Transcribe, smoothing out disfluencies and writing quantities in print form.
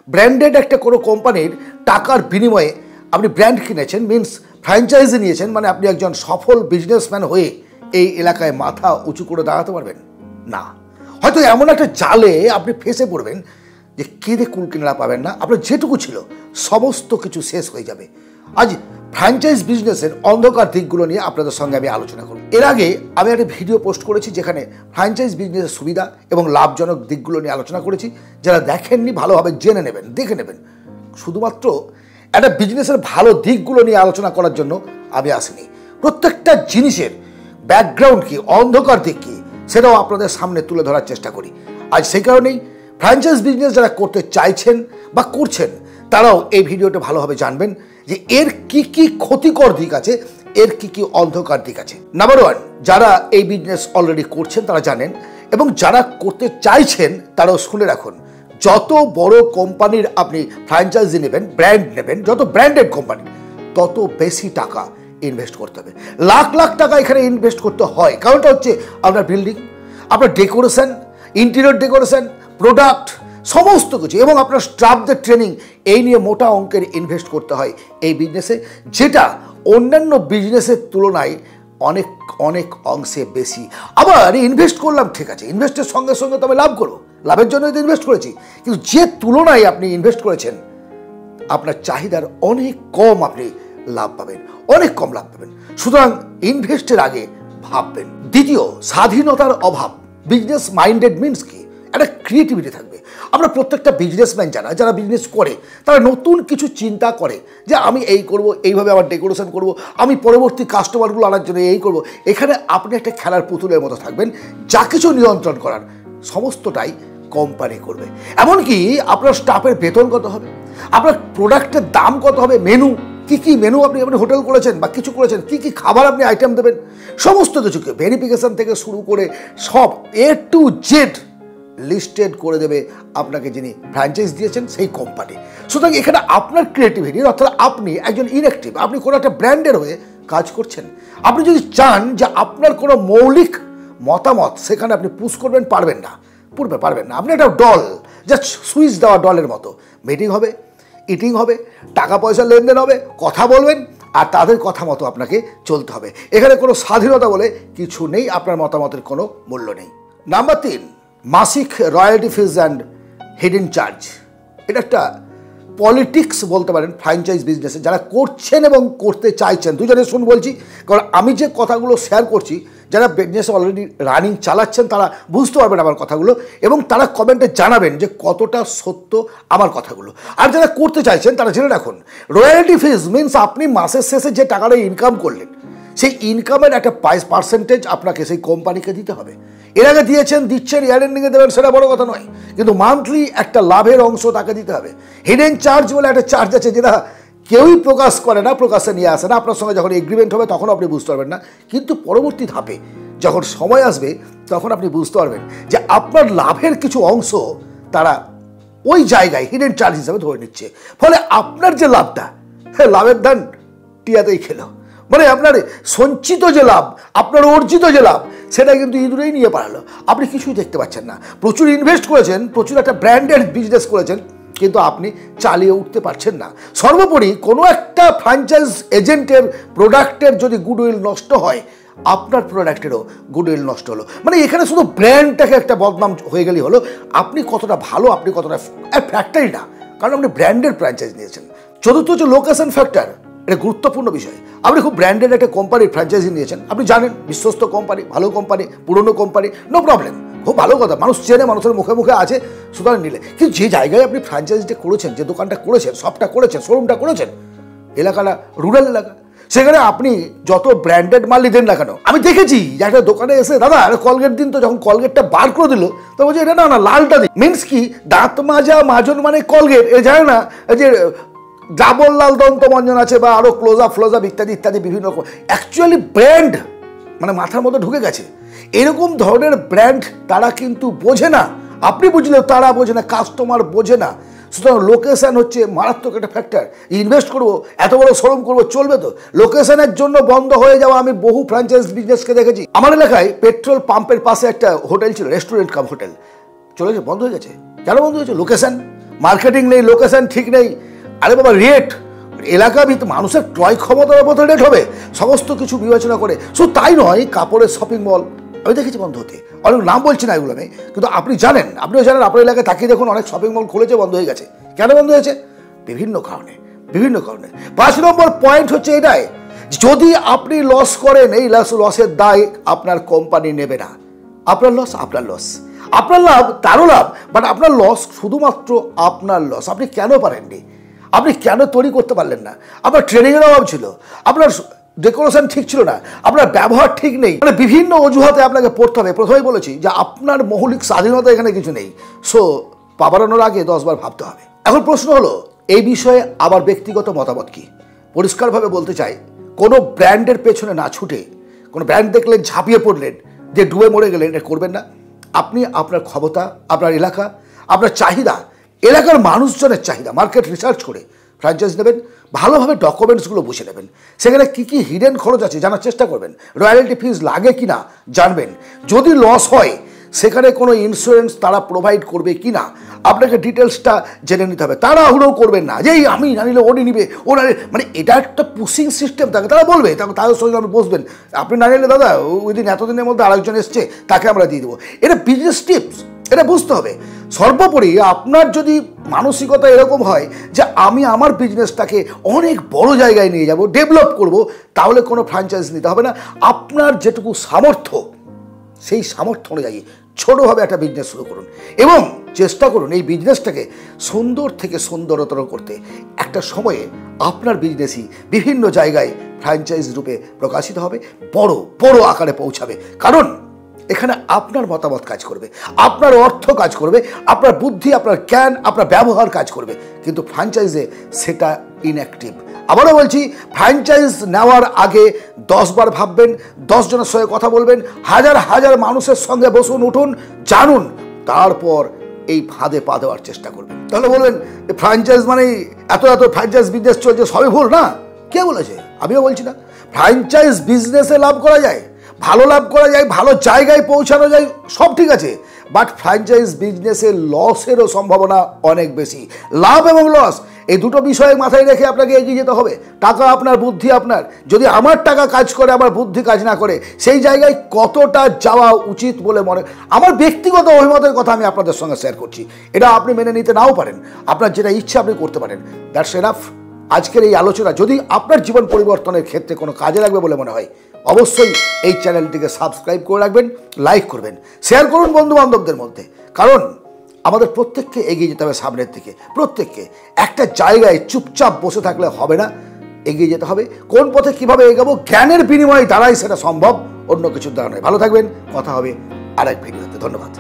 Branded একটা কোনো কোম্পানির টাকার বিনিময়ে আপনি ব্র্যান্ড কিনেছেন, মিনস ফ্র্যাঞ্চাইজি নিয়েছেন, মানে আপনি একজন সফল বিজনেসম্যান হয়ে এই এলাকায় মাথা উঁচু করে দাঁড়াতে পারবেন না। হয়তো এমন একটা জালে আপনি ফেসে পড়বেন যে কেঁদে কুল কিনারা পাবেন না, আপনার যেটুকু ছিল সমস্ত কিছু শেষ হয়ে যাবে। আজ ফ্র্যাঞ্চাইজ বিজনেসের অন্ধকার দিকগুলো নিয়ে আপনাদের সঙ্গে আমি আলোচনা করব। এর আগে আমি একটা ভিডিও পোস্ট করেছি যেখানে ফ্র্যাঞ্চাইজ বিজনেসের সুবিধা এবং লাভজনক দিকগুলো নিয়ে আলোচনা করেছি। যারা দেখেননি ভালোভাবে জেনে নেবেন, দেখে নেবেন। শুধুমাত্র একটা বিজনেসের ভালো দিকগুলো নিয়ে আলোচনা করার জন্য আমি আসিনি, প্রত্যেকটা জিনিসের ব্যাকগ্রাউন্ড কি, অন্ধকার দিক কি, সেটাও আপনাদের সামনে তুলে ধরার চেষ্টা করি। আজ সেই কারণেই ফ্র্যাঞ্চাইজ বিজনেস যারা করতে চাইছেন বা করছেন তারাও এই ভিডিওটা ভালোভাবে জানবেন যে এর কি কি ক্ষতিকর দিক আছে, এর কি কি অন্ধকার দিক আছে। নাম্বার ওয়ান, যারা এই বিজনেস অলরেডি করছেন তারা জানেন, এবং যারা করতে চাইছেন তারাও শুনে রাখুন। যত বড় কোম্পানির আপনি ফ্র্যাঞ্চাইজি নেবেন, ব্র্যান্ড নেবেন, যত ব্র্যান্ডেড কোম্পানি, তত বেশি টাকা ইনভেস্ট করতে হবে। লাখ লাখ টাকা এখানে ইনভেস্ট করতে হয়। কারণটা হচ্ছে আপনার বিল্ডিং, আপনার ডেকোরেশন, ইন্টেরিয়র ডেকোরেশন, প্রোডাক্ট, সমস্ত কিছু, এবং আপনার স্টাফদের ট্রেনিং, এই নিয়ে মোটা অঙ্কের ইনভেস্ট করতে হয় এই বিজনেসে, যেটা অন্যান্য বিজনেসের তুলনায় অনেক অনেক অংশে বেশি। আবার ইনভেস্ট করলাম, ঠিক আছে, ইনভেস্টের সঙ্গে সঙ্গে তো আমি লাভ করবো, লাভের জন্য তো ইনভেস্ট করেছি, কিন্তু যে তুলনায় আপনি ইনভেস্ট করেছেন আপনার চাহিদার অনেক কম আপনি লাভ পাবেন, অনেক কম লাভ পাবেন। সুতরাং ইনভেস্টের আগে ভাববেন। দ্বিতীয়, স্বাধীনতার অভাব। বিজনেস মাইন্ডেড মিনস কি, একটা ক্রিয়েটিভিটি থাকবে। আমরা প্রত্যেকটা বিজনেসম্যান যারা বিজনেস করে তারা নতুন কিছু চিন্তা করে যে আমি এই করব, এইভাবে আমার ডেকোরেশন করব, আমি পরবর্তী কাস্টমারগুলো আনার জন্য এই করব। এখানে আপনি একটা খেলার পুতুলের মতো থাকবেন, যা কিছু নিয়ন্ত্রণ করার সমস্তটাই কোম্পানি করবে। এমনকি আপনার স্টাফের বেতন কত হবে, আপনার প্রোডাক্টের দাম কত হবে, মেনু কি কি মেনু আপনি হোটেল করেছেন বা কিছু করেছেন, কি কি খাবার আপনি আইটেম দেবেন, সমস্ত কিছুকে ভেরিফিকেশন থেকে শুরু করে সব A to Z লিস্টেড করে দেবে আপনাকে যিনি ফ্র্যাঞ্চাইজ দিয়েছেন সেই কোম্পানি। সুতরাং এখানে আপনার ক্রিয়েটিভিটি, অর্থাৎ আপনি একজন ইনঅ্যাক্টিভ, আপনি কোনো একটা ব্র্যান্ডের হয়ে কাজ করছেন। আপনি যদি চান যে আপনার কোনো মৌলিক মতামত সেখানে আপনি পুশ করবেন, পারবেন না, পারবেন না। আপনি একটা ডল, জাস্ট সুইচ দেওয়া ডলের মতো। মিটিং হবে, ইটিং হবে, টাকা পয়সা লেনদেন হবে, কথা বলবেন, আর তাদের কথা মতো আপনাকে চলতে হবে। এখানে কোনো স্বাধীনতা বলে কিছু নেই, আপনার মতামতের কোনো মূল্য নেই। নাম্বার 3, মাসিক royalty fees and hidden charge. এটা একটা পলিটিক্স বলতে পারেন ফ্র্যাঞ্চাইজ বিজনেসে যারা করছেন এবং করতে চাইছেন। দুজনে শুন বলছি, কারণ আমি যে কথাগুলো শেয়ার করছি যারা বিজনেস অলরেডি রানিং চালাচ্ছেন তারা বুঝতে পারবেন আমার কথাগুলো, এবং তারা কমেন্টে জানাবেন যে কতটা সত্য আমার কথাগুলো। আর যারা করতে চাইছেন তারা জেনে রাখুন, রয়্যালটি ফিজ মিনস আপনি মাসের শেষে যে টাকাটা ইনকাম করলেন সেই ইনকামের একটা পার্সেন্টেজ আপনাকে সেই কোম্পানিকে দিতে হবে। এর আগে দিয়েছেন, দিচ্ছেন, ইয়ার এন্ডিংয়ে দেবেন, সেটা বড় কথা নয়, কিন্তু মান্থলি একটা লাভের অংশ তাকে দিতে হবে। হিডেন চার্জ বলে একটা চার্জ আছে যেটা কেউই প্রকাশ করে না, প্রকাশে নিয়ে আসে না। আপনার সঙ্গে যখন এগ্রিমেন্ট হবে তখন আপনি বুঝতে পারবেন না, কিন্তু পরবর্তী ধাপে যখন সময় আসবে তখন আপনি বুঝতে পারবেন যে আপনার লাভের কিছু অংশ তারা ওই জায়গায় হিডেন চার্জ হিসাবে ধরে নিচ্ছে। ফলে আপনার যে লাভটা, হ্যাঁ, লাভের দান টিয়াতেই খেলো, মানে আপনার সঞ্চিত যে লাভ, আপনার অর্জিত যে লাভ, সেটা কিন্তু ইঁদুরেই নিয়ে পালালো। আপনি কিছুই দেখতে পাচ্ছেন না। প্রচুর ইনভেস্ট করেছেন, প্রচুর একটা ব্র্যান্ডেড বিজনেস করেছেন, কিন্তু আপনি চালিয়ে উঠতে পারছেন না। সর্বোপরি কোনো একটা ফ্র্যাঞ্চাইজ এজেন্টের প্রোডাক্টের যদি গুডউইল নষ্ট হয়, আপনার প্রোডাক্টেরও গুডউইল নষ্ট হলো। মানে এখানে শুধু ব্র্যান্ডটাকে একটা বদনাম হয়ে গেলেই হলো, আপনি কতটা ভালো, আপনি কতটা ফ্যাক্টরি না, কারণ আপনি ব্র্যান্ডেড ফ্র্যাঞ্চাইজ নিয়েছেন। চতুর্থ হচ্ছে লোকেশন ফ্যাক্টর। এটা গুরুত্বপূর্ণ বিষয়। আপনি খুব ব্র্যান্ডেড একটা কোম্পানির ফ্র্যাঞ্চাইজি নিয়েছেন, আপনি জানেন বিশ্বস্ত কোম্পানি, ভালো কোম্পানি, পুরনো কোম্পানি, নো প্রবলেম, খুব ভালো কথা, মানুষ চেনে, মানুষের মুখে মুখে আছে, সুতরাং নিলে। কিন্তু যে জায়গায় আপনি ফ্র্যাঞ্চাইজিটা করেছেন, যে দোকানটা করেছেন, শপটা করেছেন, শোরুমটা করেছেন, এলাকাটা রুরাল এলাকা, সেখানে আপনি যত ব্র্যান্ডেড মালই দেন না কেন, আমি দেখেছি যে একটা দোকানে এসে, দাদা কলগেট দিন, তো যখন কলগেটটা বার করে দিল তো বলছে এটা না লালটা দিন। মিনস কি, দাঁত মাজা মাজন মানে কলগেট, এ জানে না যে ডাবল লাল দন্তমঞ্জন আছে বা আরও ক্লোজআপ ফ্লোজআপ ইত্যাদি ইত্যাদি বিভিন্ন রকম। অ্যাকচুয়ালি ব্র্যান্ড মানে মাথার মধ্যে ঢুকে গেছে। এরকম ধরনের ব্র্যান্ড তারা কিন্তু বোঝে না, আপনি বুঝলেও তারা বোঝে না, কাস্টমার বোঝে না। সুতরাং লোকেশান হচ্ছে মারাত্মক একটা ফ্যাক্টর। ইনভেস্ট করবো, এত বড় শোরুম করবো, চলবে তো? লোকেশনের জন্য বন্ধ হয়ে যাওয়া আমি বহু ফ্র্যাঞ্চাইজ বিজনেসকে দেখেছি। আমার এলাকায় পেট্রোল পাম্পের পাশে একটা হোটেল ছিল, রেস্টুরেন্ট কাম হোটেল, চলেছে, বন্ধ হয়ে গেছে। কেন বন্ধ হয়েছে? লোকেশন। মার্কেটিং নেই, লোকেশন ঠিক নেই, আরে বাবা রেট, এলাকা মানুষের ক্রয় ক্ষমতার উপর রেট হবে, সমস্ত কিছু বিবেচনা করে। শুধু তাই নয়, কাপড়ের শপিং মল আমি দেখেছি বন্ধ হতে, অনেক নাম বলছি না এগুলো আমি, কিন্তু আপনিও জানেন আপনার এলাকায় তাকিয়ে দেখুন, অনেক শপিং মল খুলেছে, বন্ধ হয়ে গেছে। কেন বন্ধ হয়েছে? বিভিন্ন কারণে। 5 নম্বর পয়েন্ট হচ্ছে এটাই, যদি আপনি লস করেন, এই লসের দায় আপনার কোম্পানি নেবে না। আপনার লস, আপনার লাভ তারও লাভ, বাট আপনার লস শুধুমাত্র আপনার লস। আপনি কেন পারেননি? আপনি কেন তৈরি করতে পারলেন না? আপনার ট্রেনিংয়ের অভাব ছিল, আপনার ডেকোরেশন ঠিক ছিল না, আপনার ব্যবহার ঠিক নেই, মানে বিভিন্ন অজুহাতে আপনাকে পড়তে হবে। প্রথমেই বলেছি যে আপনার মৌলিক স্বাধীনতা এখানে কিছু নেই। সো পা বাড়ানোর আগে 10 বার ভাবতে হবে। এখন প্রশ্ন হলো, এই বিষয়ে আমার ব্যক্তিগত মতামত কি? পরিষ্কারভাবে বলতে চাই, কোনো ব্র্যান্ডের পেছনে না ছুটে, কোনো ব্র্যান্ড দেখলেন ঝাঁপিয়ে পড়লেন, যে ডুবে মরে গেলেন, এটা করবেন না। আপনি আপনার ক্ষমতা, আপনার এলাকা, আপনার চাহিদা, এলাকার মানুষজনের চাহিদা মার্কেট রিসার্চ করে ফ্র্যাঞ্চাইজ নেবেন। ভালোভাবে ডকুমেন্টসগুলো বুঝে নেবেন, সেখানে কী কী হিডেন খরচ আছে জানার চেষ্টা করবেন, রয়্যালটি ফিজ লাগে কি না জানবেন। যদি লস হয়, সেখানে কোনো ইন্স্যুরেন্স তারা প্রোভাইড করবে কি না আপনাকে ডিটেলসটা জেনে নিতে হবে। তাড়াহুড়ো করবেন না যে আমি না নিলে ওনি নিবে, ও না, মানে এটা একটা পুশিং সিস্টেম থাকে। তারা বলবে, তাদের সঙ্গে আপনি বসবেন, আপনি না নিলে দাদা উইদিন এতদিনের মধ্যে আরেকজন এসছে, তাকে আমরা দিয়ে দেবো। এটা বিজনেস টিপস, এটা বুঝতে হবে। সর্বোপরি আপনার যদি মানসিকতা এরকম হয় যে আমি আমার বিজনেসটাকে অনেক বড় জায়গায় নিয়ে যাব, ডেভেলপ করব, তাহলে কোনো ফ্র্যাঞ্চাইজ নিতে হবে না। আপনার যেটুকু সামর্থ্য, সেই সামর্থ্য অনুযায়ী ছোটোভাবে একটা বিজনেস শুরু করুন এবং চেষ্টা করুন এই বিজনেসটাকে সুন্দর থেকে সুন্দরতর করতে। একটা সময়ে আপনার বিজনেসই বিভিন্ন জায়গায় ফ্র্যাঞ্চাইজ রূপে প্রকাশিত হবে, বড় বড় আকারে পৌঁছাবে। কারণ এখানে আপনার মতামত কাজ করবে, আপনার অর্থ কাজ করবে, আপনার বুদ্ধি, আপনার জ্ঞান, আপনার ব্যবহার কাজ করবে। কিন্তু ফ্র্যাঞ্চাইজে সেটা ইনঅ্যাক্টিভ। আবারও বলছি, ফ্র্যাঞ্চাইজ নেওয়ার আগে 10 বার ভাববেন, 10 জনের সঙ্গে কথা বলবেন, হাজার হাজার মানুষের সঙ্গে বসুন, উঠুন, জানুন, তারপর এই ফাঁদে পা দেওয়ার চেষ্টা করবেন। তাহলে বলবেন ফ্র্যাঞ্চাইজ মানে এত ফ্র্যাঞ্চাইজ বিজনেস চলছে, সবই ভুল। না, কে বলেছে? আমিও বলছি না। ফ্র্যাঞ্চাইজ বিজনেসে লাভ করা যায়, ভালো লাভ করা যায়, ভালো জায়গায় পৌঁছানো যায়, সব ঠিক আছে, বাট ফ্র্যাঞ্চাইজ বিজনেসে লসেরও সম্ভাবনা অনেক বেশি। লাভ এবং লস এই দুটো বিষয়ে মাথায় রেখে আপনাকে এগিয়ে যেতে হবে। টাকা আপনার, বুদ্ধি আপনার। যদি আমার টাকা কাজ করে, আমার বুদ্ধি কাজ না করে, সেই জায়গায় কতটা যাওয়া উচিত বলে আমার ব্যক্তিগত অভিমতের কথা আমি আপনাদের সঙ্গে শেয়ার করছি। এটা আপনি মেনে নিতে নাও পারেন, আপনার যেটা ইচ্ছা আপনি করতে পারেন। That's enough. আজকের এই আলোচনা যদি আপনার জীবন পরিবর্তনের ক্ষেত্রে কোনো কাজে লাগবে বলে মনে হয়, অবশ্যই এই চ্যানেলটিকে সাবস্ক্রাইব করে রাখবেন, লাইক করবেন, শেয়ার করুন বন্ধু বান্ধবদের মধ্যে। কারণ আমাদের প্রত্যেককে এগিয়ে যেতে হবে সামনের দিকে। প্রত্যেককে একটা জায়গায় চুপচাপ বসে থাকলে হবে না, এগিয়ে যেতে হবে। কোন পথে কিভাবে এগাবো, জ্ঞানের বিনিময়ে দ্বারাই সেটা সম্ভব, অন্য কিছুর দ্বারা নয়। ভালো থাকবেন, কথা হবে আরেক ভিডিওতে। ধন্যবাদ।